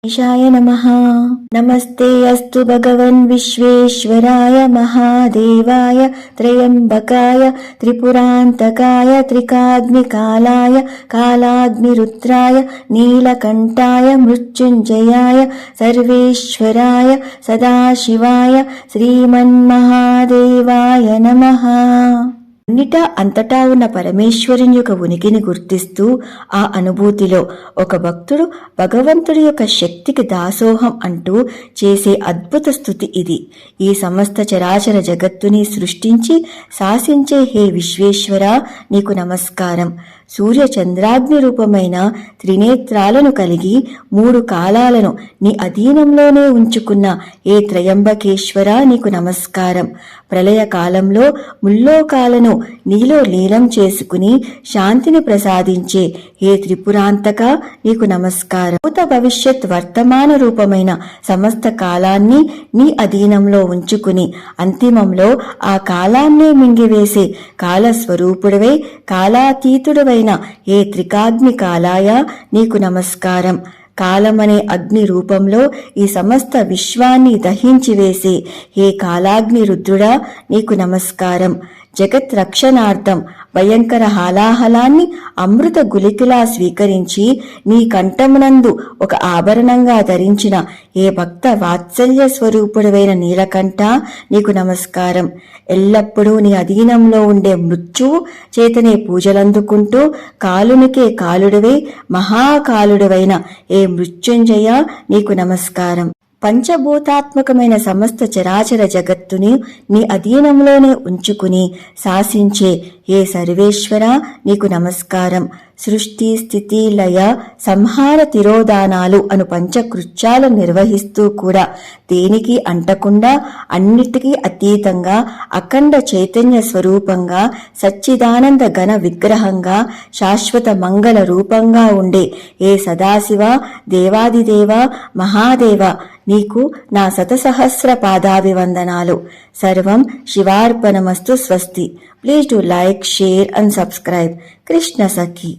ईशाय नमः। नमस्ते अस्तु भगवन् विश्वेश्वराय महादेवाय त्रयम्बकाय त्रिपुरान्तकाय त्रिकाग्निकालाय कालाग्निरुद्राय नीलकण्ठाय मृत्युञ्जयाय सर्वेश्वराय सदाशिवाय श्रीमन्महादेवाय नमः। అన్నిటా అంతటా ఉన్న పరమేశ్వరుని యొక్క ఉనికిని గుర్తిస్తూ ఆ అనుభూతిలో ఒక భక్తుడు భగవంతుడి యొక్క శక్తికి దాసోహం అంటూ చేసే అద్భుత స్తుతి ఇది. ఈ సమస్త చరాచర జగత్తుని సృష్టించి శాసించే హే విశ్వేశ్వరా, నీకు నమస్కారం. సూర్య చంద్రాగ్ని రూపమైన త్రినేత్రాలను కలిగి 3 కాలాలను నీ అధీనంలోనే ఉంచుకున్న ఏ త్రయంబకేశ్వరా, నీకు నమస్కారం. ప్రళయ కాలంలో ముల్లోకాలను నీలో లీలం చేసుకుని శాంతిని ప్రసాదించే హే త్రిపురాంతక, నీకు నమస్కారం. భూత భవిష్యత్ వర్తమాన రూపమైన సమస్త కాలాన్ని నీ అధీనంలో ఉంచుకుని అంతిమంలో ఆ కాలాన్నే మింగివేసే కాలస్వరూపుడివై కాలాతీతుడివై ఏ త్రికాగ్ని కాలాయ, నీకు నమస్కారం. కాలమనే అగ్ని రూపంలో ఈ సమస్త విశ్వాన్ని దహించి వేసే హే కాలాగ్ని రుద్రుడా, నీకు నమస్కారం. జగత్ రక్షణార్థం భయంకర హాలాహలాన్ని అమృత గులికలా స్వీకరించి నీ కంఠమునందు ఒక ఆభరణంగా ధరించిన ఏ భక్త వాత్సల్య స్వరూపుడైన నీలకంఠ, నీకు నమస్కారం. ఎల్లప్పుడూ నీ అధీనంలో ఉండే మృత్యువు చేతనే పూజలందుకుంటూ కాలునికే కాలుడివై మహాకాలుడివైన ఏ మృత్యుంజయ, నీకు నమస్కారం. పంచభూతాత్మకమైన సమస్త చరాచర జగత్తుని నీ అధీనంలోనే ఉంచుకుని శాసించే ఏ సర్వేశ్వర, నీకు నమస్కారం. సృష్టి స్థితి లయ సంహార తిరోధానాలు అను పంచకృత్యాలు నిర్వహిస్తూ కూడా దేనికి అంటకుండా అన్నిటికీ అతీతంగా అఖండ చైతన్య స్వరూపంగా సచ్చిదానంద ఘన విగ్రహంగా శాశ్వత మంగళ రూపంగా ఉండే ఏ సదాశివ దేవాదిదేవ మహాదేవ, నీకు నా శతసహస్ర పాదాభివందనాలు. సర్వం శివార్పణమస్తు. స్వస్తి. Please do like, share and subscribe. Krishna Sakhi.